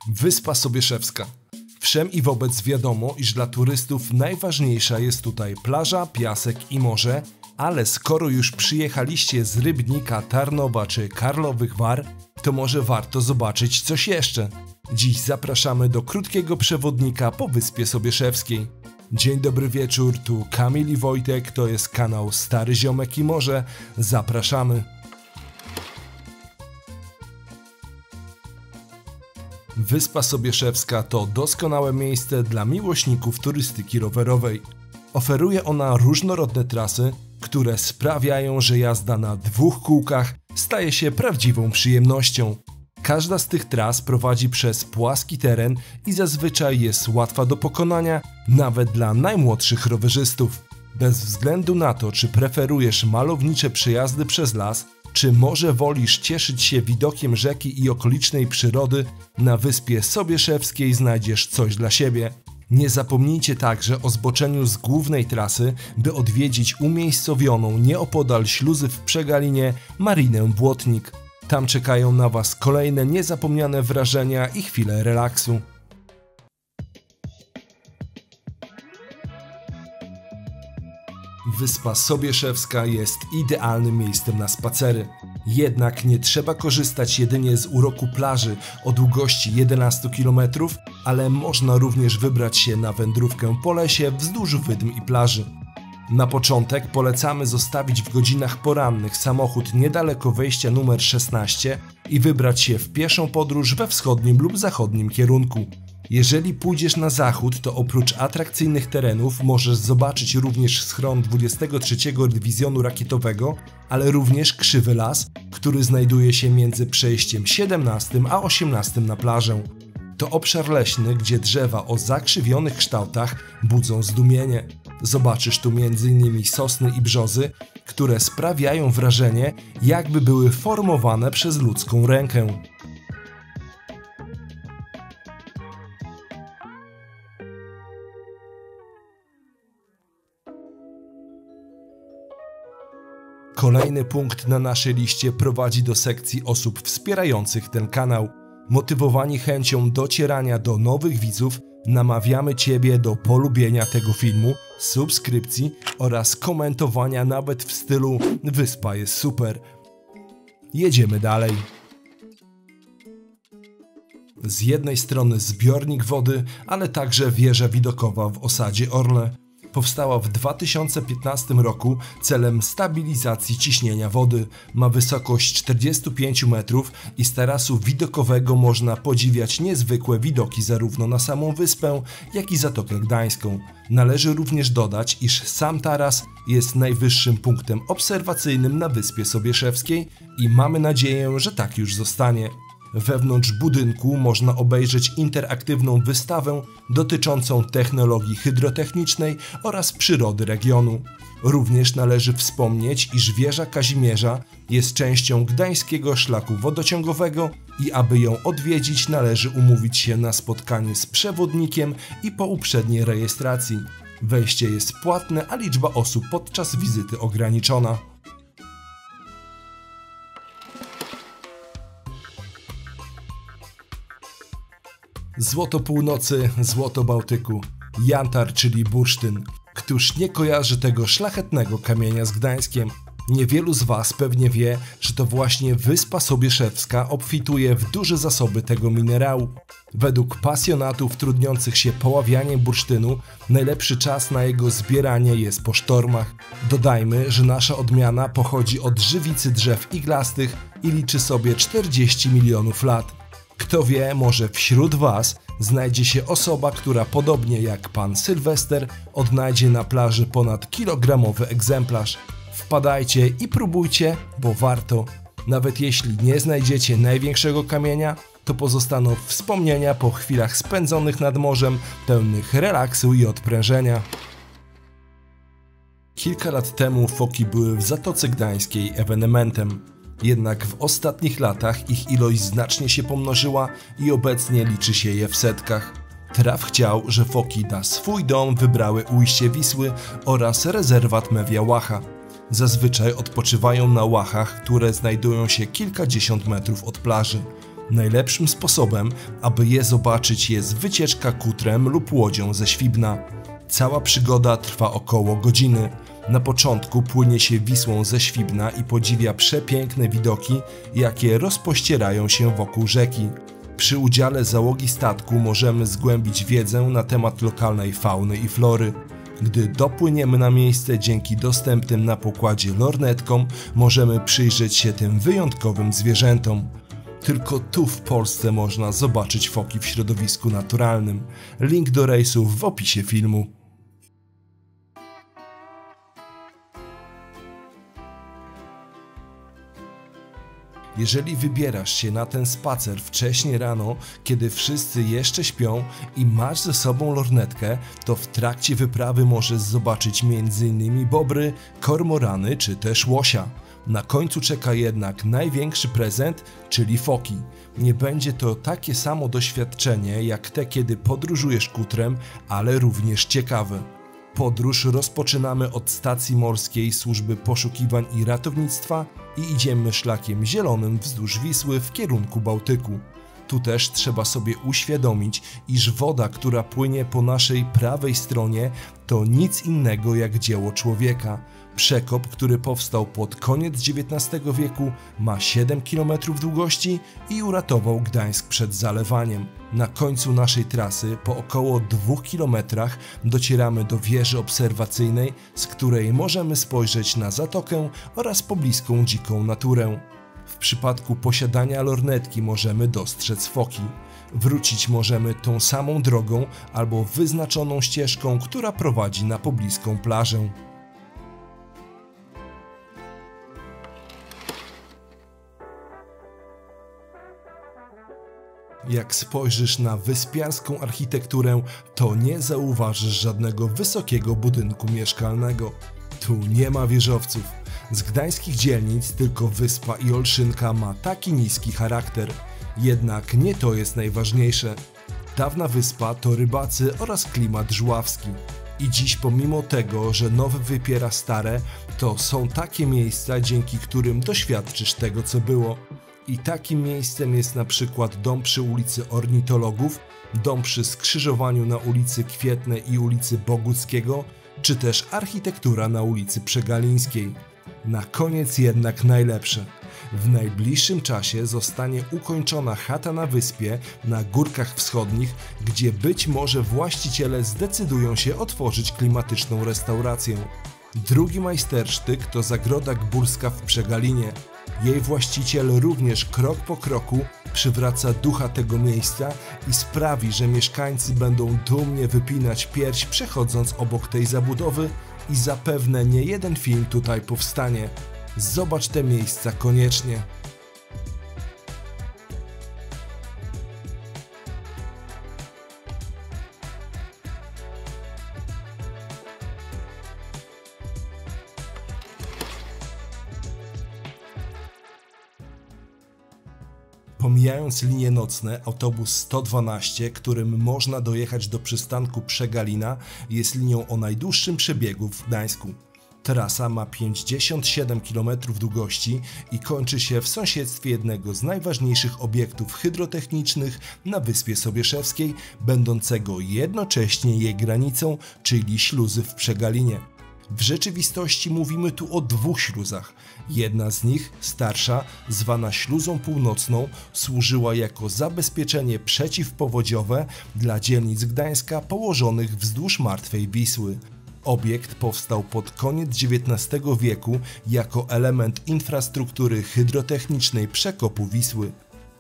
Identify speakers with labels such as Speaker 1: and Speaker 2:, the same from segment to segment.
Speaker 1: Wyspa Sobieszewska. Wszem i wobec wiadomo, iż dla turystów najważniejsza jest tutaj plaża, piasek i morze, ale skoro już przyjechaliście z Rybnika, Tarnowa czy Karlowych War, to może warto zobaczyć coś jeszcze. Dziś zapraszamy do krótkiego przewodnika po Wyspie Sobieszewskiej. Dzień dobry wieczór, tu Kamil i Wojtek, to jest kanał Stary Ziomek i Morze. Zapraszamy. Wyspa Sobieszewska to doskonałe miejsce dla miłośników turystyki rowerowej. Oferuje ona różnorodne trasy, które sprawiają, że jazda na dwóch kółkach staje się prawdziwą przyjemnością. Każda z tych tras prowadzi przez płaski teren i zazwyczaj jest łatwa do pokonania nawet dla najmłodszych rowerzystów. Bez względu na to, czy preferujesz malownicze przejazdy przez las, czy może wolisz cieszyć się widokiem rzeki i okolicznej przyrody, na Wyspie Sobieszewskiej znajdziesz coś dla siebie. Nie zapomnijcie także o zboczeniu z głównej trasy, by odwiedzić umiejscowioną nieopodal śluzy w Przegalinie Marinę Błotnik. Tam czekają na Was kolejne niezapomniane wrażenia i chwile relaksu. Wyspa Sobieszewska jest idealnym miejscem na spacery. Jednak nie trzeba korzystać jedynie z uroku plaży o długości 11 km, ale można również wybrać się na wędrówkę po lesie wzdłuż wydm i plaży. Na początek polecamy zostawić w godzinach porannych samochód niedaleko wejścia numer 16 i wybrać się w pieszą podróż we wschodnim lub zachodnim kierunku. Jeżeli pójdziesz na zachód, to oprócz atrakcyjnych terenów możesz zobaczyć również schron 23 Dywizjonu Rakietowego, ale również Krzywy Las, który znajduje się między przejściem 17 a 18 na plażę. To obszar leśny, gdzie drzewa o zakrzywionych kształtach budzą zdumienie. Zobaczysz tu m.in. sosny i brzozy, które sprawiają wrażenie, jakby były formowane przez ludzką rękę. Kolejny punkt na naszej liście prowadzi do sekcji osób wspierających ten kanał. Motywowani chęcią docierania do nowych widzów, namawiamy Ciebie do polubienia tego filmu, subskrypcji oraz komentowania nawet w stylu "Wyspa jest super". Jedziemy dalej. Z jednej strony zbiornik wody, ale także wieża widokowa w osadzie Orle. Powstała w 2015 roku celem stabilizacji ciśnienia wody. Ma wysokość 45 metrów i z tarasu widokowego można podziwiać niezwykłe widoki zarówno na samą wyspę, jak i Zatokę Gdańską. Należy również dodać, iż sam taras jest najwyższym punktem obserwacyjnym na Wyspie Sobieszewskiej i mamy nadzieję, że tak już zostanie. Wewnątrz budynku można obejrzeć interaktywną wystawę dotyczącą technologii hydrotechnicznej oraz przyrody regionu. Również należy wspomnieć, iż wieża Kazimierza jest częścią Gdańskiego Szlaku Wodociągowego i aby ją odwiedzić, należy umówić się na spotkanie z przewodnikiem i po uprzedniej rejestracji. Wejście jest płatne, a liczba osób podczas wizyty ograniczona. Złoto północy, złoto Bałtyku. Jantar, czyli bursztyn. Któż nie kojarzy tego szlachetnego kamienia z Gdańskiem? Niewielu z Was pewnie wie, że to właśnie Wyspa Sobieszewska obfituje w duże zasoby tego minerału. Według pasjonatów trudniących się poławianiem bursztynu, najlepszy czas na jego zbieranie jest po sztormach. Dodajmy, że nasza odmiana pochodzi od żywicy drzew iglastych i liczy sobie 40 milionów lat. Kto wie, może wśród Was znajdzie się osoba, która podobnie jak pan Sylwester odnajdzie na plaży ponad kilogramowy egzemplarz. Wpadajcie i próbujcie, bo warto. Nawet jeśli nie znajdziecie największego kamienia, to pozostaną wspomnienia po chwilach spędzonych nad morzem, pełnych relaksu i odprężenia. Kilka lat temu foki były w Zatoce Gdańskiej ewenementem. Jednak w ostatnich latach ich ilość znacznie się pomnożyła i obecnie liczy się je w setkach. Traf chciał, że foki na swój dom wybrały ujście Wisły oraz rezerwat Mewia Łacha. Zazwyczaj odpoczywają na łachach, które znajdują się kilkadziesiąt metrów od plaży. Najlepszym sposobem, aby je zobaczyć, jest wycieczka kutrem lub łodzią ze Świbna. Cała przygoda trwa około godziny. Na początku płynie się Wisłą ze Świbna i podziwia przepiękne widoki, jakie rozpościerają się wokół rzeki. Przy udziale załogi statku możemy zgłębić wiedzę na temat lokalnej fauny i flory. Gdy dopłyniemy na miejsce, dzięki dostępnym na pokładzie lornetkom możemy przyjrzeć się tym wyjątkowym zwierzętom. Tylko tu w Polsce można zobaczyć foki w środowisku naturalnym. Link do rejsów w opisie filmu. Jeżeli wybierasz się na ten spacer wcześnie rano, kiedy wszyscy jeszcze śpią i masz ze sobą lornetkę, to w trakcie wyprawy możesz zobaczyć m.in. bobry, kormorany czy też łosia. Na końcu czeka jednak największy prezent, czyli foki. Nie będzie to takie samo doświadczenie jak te, kiedy podróżujesz kutrem, ale również ciekawe. Podróż rozpoczynamy od stacji morskiej Służby Poszukiwań i Ratownictwa i idziemy szlakiem zielonym wzdłuż Wisły w kierunku Bałtyku. Tu też trzeba sobie uświadomić, iż woda, która płynie po naszej prawej stronie, to nic innego jak dzieło człowieka. Przekop, który powstał pod koniec XIX wieku, ma 7 km długości i uratował Gdańsk przed zalewaniem. Na końcu naszej trasy, po około 2 km, docieramy do wieży obserwacyjnej, z której możemy spojrzeć na zatokę oraz pobliską dziką naturę. W przypadku posiadania lornetki możemy dostrzec foki. Wrócić możemy tą samą drogą albo wyznaczoną ścieżką, która prowadzi na pobliską plażę. Jak spojrzysz na wyspiarską architekturę, to nie zauważysz żadnego wysokiego budynku mieszkalnego. Tu nie ma wieżowców. Z gdańskich dzielnic tylko Wyspa i Olszynka ma taki niski charakter. Jednak nie to jest najważniejsze. Dawna wyspa to rybacy oraz klimat żuławski. I dziś pomimo tego, że nowe wypiera stare, to są takie miejsca, dzięki którym doświadczysz tego, co było. I takim miejscem jest na przykład dom przy ulicy Ornitologów, dom przy skrzyżowaniu na ulicy Kwietnej i ulicy Boguckiego, czy też architektura na ulicy Przegalińskiej. Na koniec jednak najlepsze. W najbliższym czasie zostanie ukończona chata na wyspie na Górkach Wschodnich, gdzie być może właściciele zdecydują się otworzyć klimatyczną restaurację. Drugi majstersztyk to Zagroda Gbórska w Przegalinie. Jej właściciel również krok po kroku przywraca ducha tego miejsca i sprawi, że mieszkańcy będą dumnie wypinać pierś, przechodząc obok tej zabudowy, i zapewne nie jeden film tutaj powstanie. Zobacz te miejsca koniecznie. Pomijając linie nocne, autobus 112, którym można dojechać do przystanku Przegalina, jest linią o najdłuższym przebiegu w Gdańsku. Trasa ma 57 km długości i kończy się w sąsiedztwie jednego z najważniejszych obiektów hydrotechnicznych na Wyspie Sobieszewskiej, będącego jednocześnie jej granicą, czyli śluzy w Przegalinie. W rzeczywistości mówimy tu o dwóch śluzach. Jedna z nich, starsza, zwana śluzą północną, służyła jako zabezpieczenie przeciwpowodziowe dla dzielnic Gdańska położonych wzdłuż martwej Wisły. Obiekt powstał pod koniec XIX wieku jako element infrastruktury hydrotechnicznej przekopu Wisły.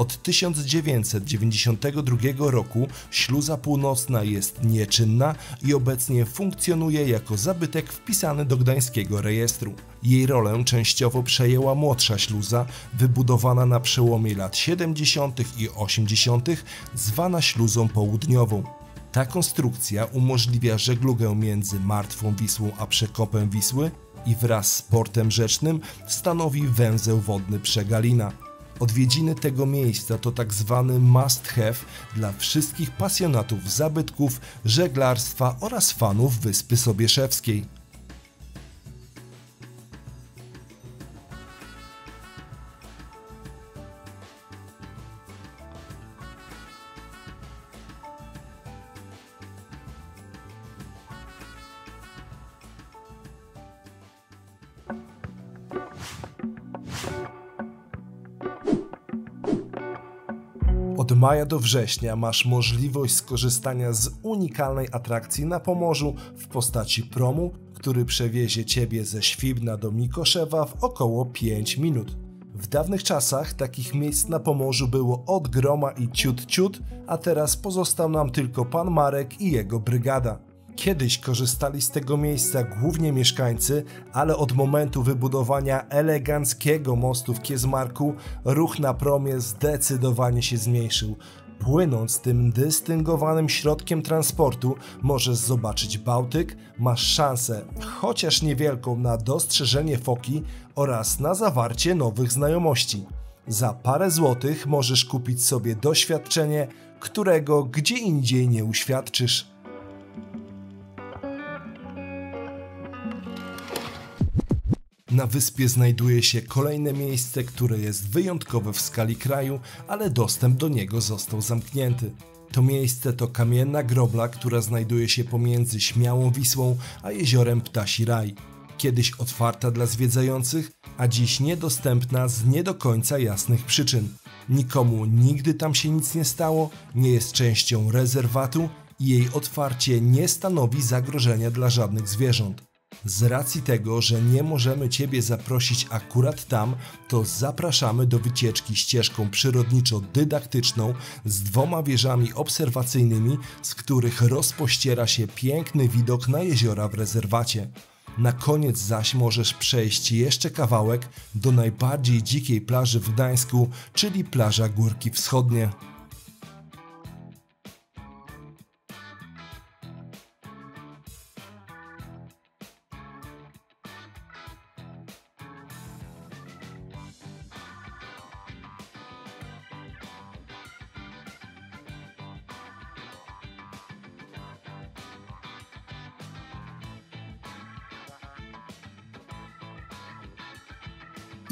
Speaker 1: Od 1992 roku śluza północna jest nieczynna i obecnie funkcjonuje jako zabytek wpisany do gdańskiego rejestru. Jej rolę częściowo przejęła młodsza śluza, wybudowana na przełomie lat 70. i 80., zwana śluzą południową. Ta konstrukcja umożliwia żeglugę między Martwą Wisłą a przekopem Wisły i wraz z portem rzecznym stanowi węzeł wodny Przegalina. Odwiedziny tego miejsca to tak zwany must have dla wszystkich pasjonatów zabytków, żeglarstwa oraz fanów Wyspy Sobieszewskiej. Od maja do września masz możliwość skorzystania z unikalnej atrakcji na Pomorzu w postaci promu, który przewiezie Ciebie ze Świbna do Mikoszewa w około 5 minut. W dawnych czasach takich miejsc na Pomorzu było od groma i ciut, a teraz pozostał nam tylko pan Marek i jego brygada. Kiedyś korzystali z tego miejsca głównie mieszkańcy, ale od momentu wybudowania eleganckiego mostu w Kiezmarku ruch na promie zdecydowanie się zmniejszył. Płynąc tym dystyngowanym środkiem transportu możesz zobaczyć Bałtyk, masz szansę, chociaż niewielką, na dostrzeżenie foki oraz na zawarcie nowych znajomości. Za parę złotych możesz kupić sobie doświadczenie, którego gdzie indziej nie uświadczysz. Na wyspie znajduje się kolejne miejsce, które jest wyjątkowe w skali kraju, ale dostęp do niego został zamknięty. To miejsce to kamienna grobla, która znajduje się pomiędzy Śmiałą Wisłą a jeziorem Ptasi Raj. Kiedyś otwarta dla zwiedzających, a dziś niedostępna z nie do końca jasnych przyczyn. Nikomu nigdy tam się nic nie stało, nie jest częścią rezerwatu i jej otwarcie nie stanowi zagrożenia dla żadnych zwierząt. Z racji tego, że nie możemy Ciebie zaprosić akurat tam, to zapraszamy do wycieczki ścieżką przyrodniczo-dydaktyczną z 2 wieżami obserwacyjnymi, z których rozpościera się piękny widok na jeziora w rezerwacie. Na koniec zaś możesz przejść jeszcze kawałek do najbardziej dzikiej plaży w Gdańsku, czyli plaża Górki Wschodnie.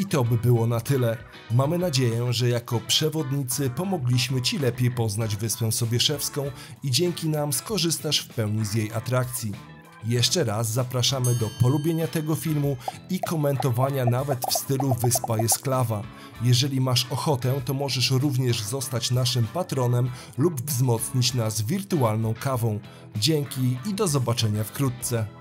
Speaker 1: I to by było na tyle. Mamy nadzieję, że jako przewodnicy pomogliśmy Ci lepiej poznać Wyspę Sobieszewską i dzięki nam skorzystasz w pełni z jej atrakcji. Jeszcze raz zapraszamy do polubienia tego filmu i komentowania nawet w stylu Wyspa jest klawa. Jeżeli masz ochotę, to możesz również zostać naszym patronem lub wzmocnić nas wirtualną kawą. Dzięki i do zobaczenia wkrótce.